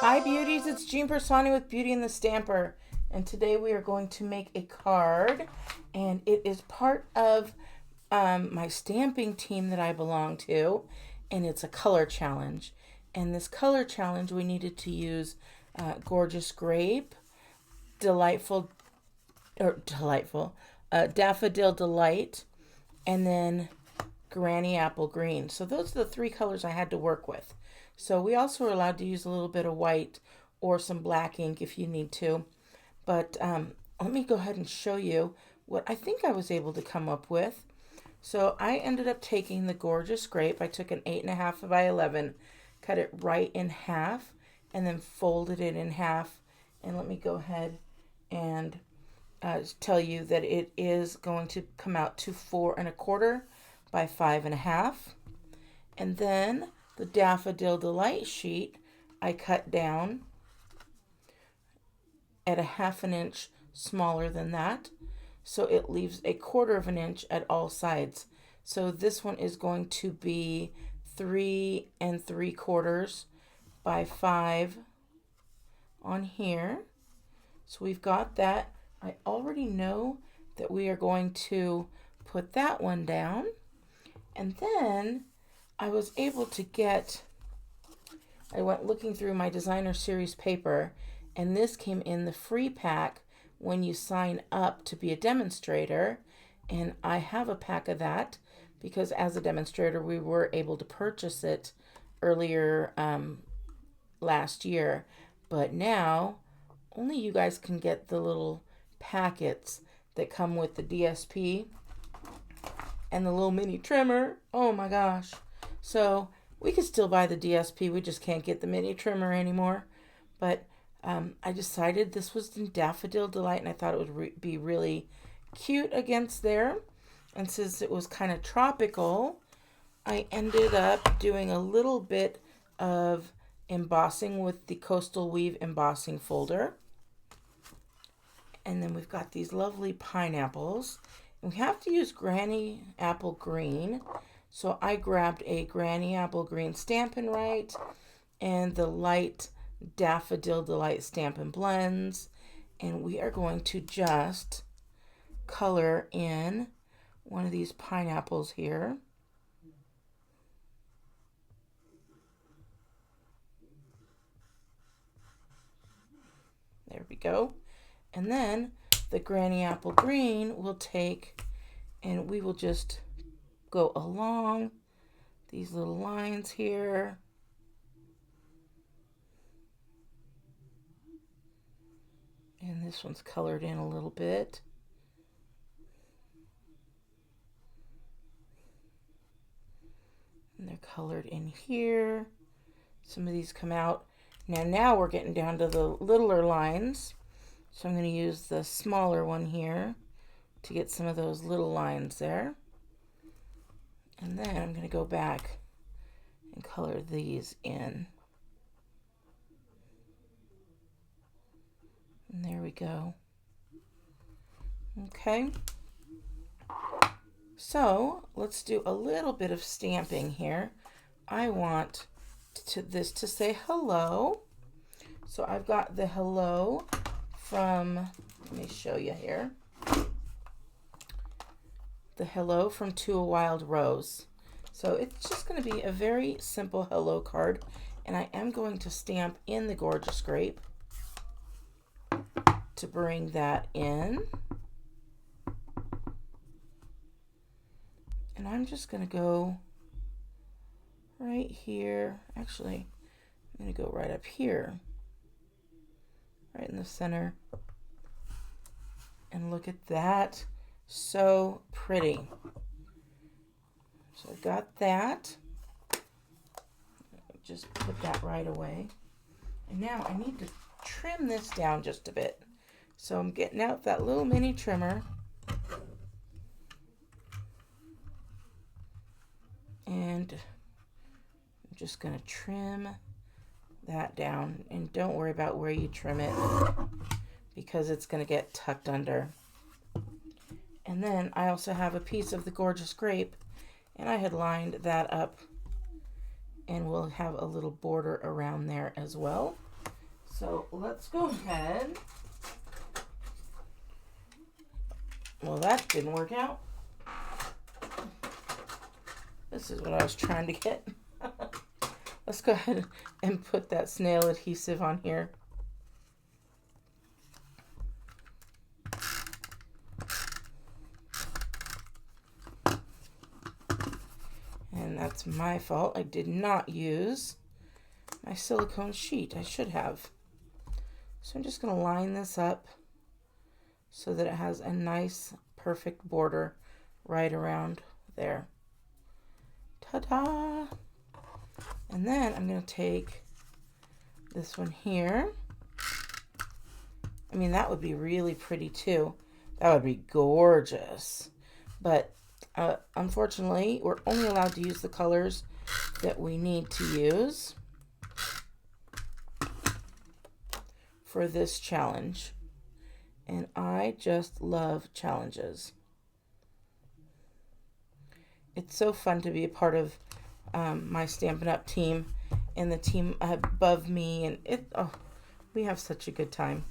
Hi beauties, it's Jean Piersanti with Beauty and the Stamper, and today we are going to make a card, and it is part of my stamping team that I belong to, and it's a color challenge. And this color challenge we needed to use Gorgeous Grape, Delightful, Daffodil Delight, and then Granny Apple Green. So those are the three colors I had to work with. So we also are allowed to use a little bit of white or some black ink if you need to. But let me go ahead and show you what I think I was able to come up with. So I ended up taking the Gorgeous Grape. I took an 8.5 by 11, cut it right in half, and then folded it in half. And let me go ahead and tell you that it is going to come out to 4.25 by 5.5. And then the Daffodil Delight sheet I cut down at 1/2 inch smaller than that, so it leaves 1/4 inch at all sides. So this one is going to be 3 3/4 by 5 on here. So we've got that. I already know that we are going to put that one down, and then I was able to I went looking through my designer series paper, and this came in the free pack when you sign up to be a demonstrator. And I have a pack of that because as a demonstrator, we were able to purchase it earlier last year. But now only you guys can get the little packets that come with the DSP and the little mini trimmer. Oh my gosh. So we could still buy the DSP, we just can't get the mini trimmer anymore. But I decided this was in Daffodil Delight, and I thought it would be really cute against there. And since it was kind of tropical, I ended up doing a little bit of embossing with the Coastal Weave embossing folder. And then we've got these lovely pineapples. And we have to use Granny Apple Green. So I grabbed a Granny Apple Green Stampin' Right and the light Daffodil Delight Stampin' Blends. And we are going to just color in one of these pineapples here. There we go. And then the Granny Apple Green will take, and we will just go along these little lines here. And this one's colored in a little bit. And they're colored in here. Some of these come out. Now we're getting down to the littler lines. So I'm going to use the smaller one here to get some of those little lines there. And then I'm going to go back and color these in. And there we go. Okay. So let's do a little bit of stamping here. I want this to say hello. So I've got the hello from, let me show you here. The hello from To a Wild Rose. So it's just going to be a very simple hello card, and I am going to stamp in the Gorgeous Grape to bring that in. And I'm just going to go right here. Actually, I'm going to go right up here, right in the center. And look at that. So pretty. So I got that. Just put that right away. And now I need to trim this down just a bit. So I'm getting out that little mini trimmer. And I'm just going to trim that down. And don't worry about where you trim it, because it's going to get tucked under. And then I also have a piece of the Gorgeous Grape, and I had lined that up, and we'll have a little border around there as well. So let's go ahead. Well, that didn't work out. This is what I was trying to get. Let's go ahead and put that snail adhesive on here. And that's my fault. I did not use my silicone sheet. I should have. So I'm just going to line this up so that it has a nice, perfect border right around there. Ta-da! And then I'm going to take this one here. I mean, that would be really pretty too. That would be gorgeous. But unfortunately, we're only allowed to use the colors that we need to use for this challenge. And I just love challenges. It's so fun to be a part of my Stampin' Up team and the team above me, and we have such a good time.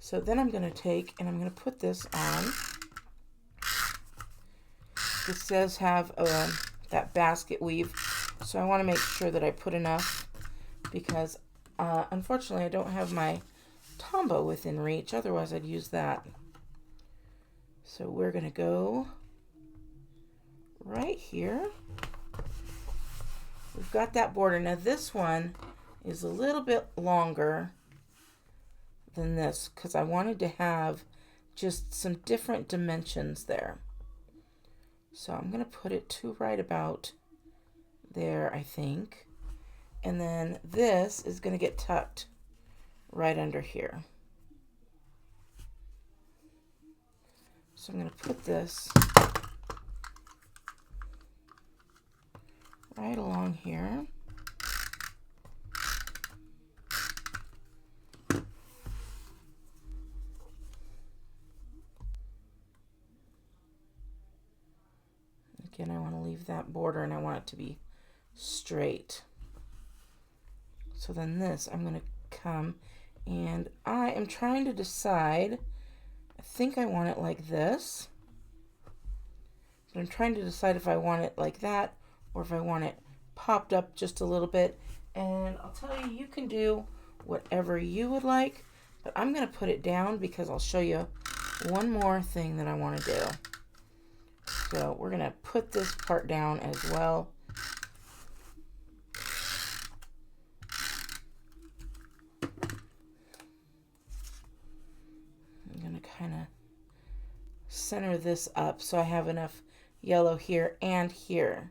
So then I'm going to take and I'm going to put this on. This does have that basket weave, so I want to make sure that I put enough because unfortunately I don't have my Tombow within reach, otherwise I'd use that. So we're going to go right here. We've got that border. Now this one is a little bit longer than this because I wanted to have just some different dimensions there. So I'm going to put it to right about there, I think. And then this is going to get tucked right under here. So I'm going to put this right along here. Again, I want to leave that border and I want it to be straight. So then this, I'm going to come and I am trying to decide, I think I want it like this. But I'm trying to decide if I want it like that or if I want it popped up just a little bit. And I'll tell you, you can do whatever you would like, but I'm going to put it down because I'll show you one more thing that I want to do. So we're going to put this part down as well. I'm going to kind of center this up so I have enough yellow here and here.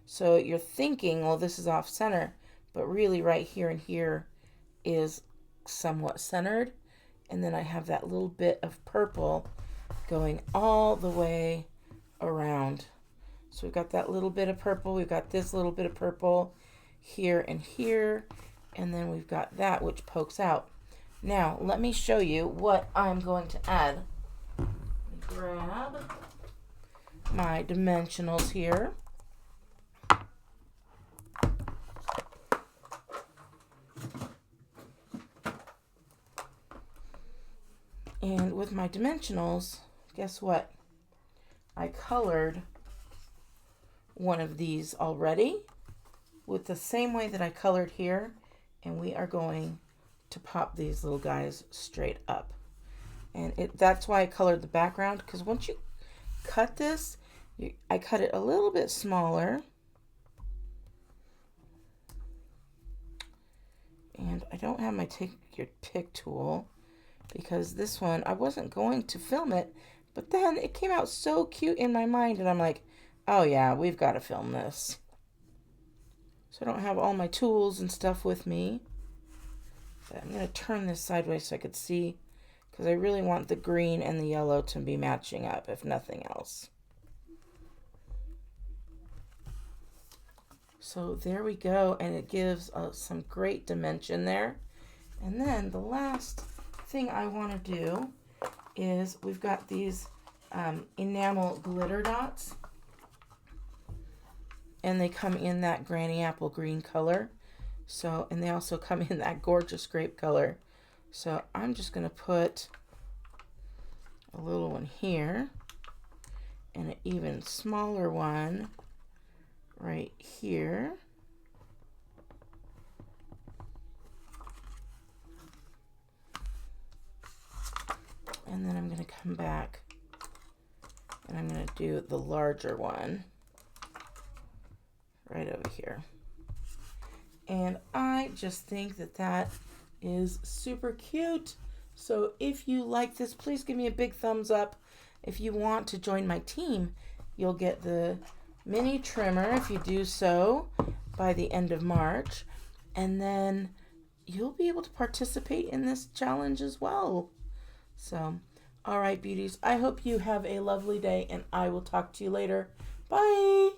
So you're thinking, well, this is off center, but really right here and here is somewhat centered. And then I have that little bit of purple going all the way around. So we've got that little bit of purple, we've got this little bit of purple here and here, and then we've got that which pokes out. Now let me show you what I'm going to add. Grab my dimensionals here. And with my dimensionals, guess what? I colored one of these already with the same way that I colored here, and we are going to pop these little guys straight up. And that's why I colored the background, because once you cut this, I cut it a little bit smaller. And I don't have my take your pick tool because this one, I wasn't going to film it, but then it came out so cute in my mind and I'm like, oh yeah, we've got to film this. So I don't have all my tools and stuff with me. But I'm going to turn this sideways so I could see, because I really want the green and the yellow to be matching up, if nothing else. So there we go, and it gives some great dimension there. And then the last thing I want to do is we've got these enamel glitter dots, and they come in that granny apple green color. So, and they also come in that gorgeous grape color. So I'm just going to put a little one here and an even smaller one right here. And then I'm going to come back and I'm going to do the larger one right over here. And I just think that that is super cute. So if you like this, please give me a big thumbs up. If you want to join my team, you'll get the mini trimmer if you do so by the end of March. And then you'll be able to participate in this challenge as well. So, all right, beauties, I hope you have a lovely day and I will talk to you later. Bye.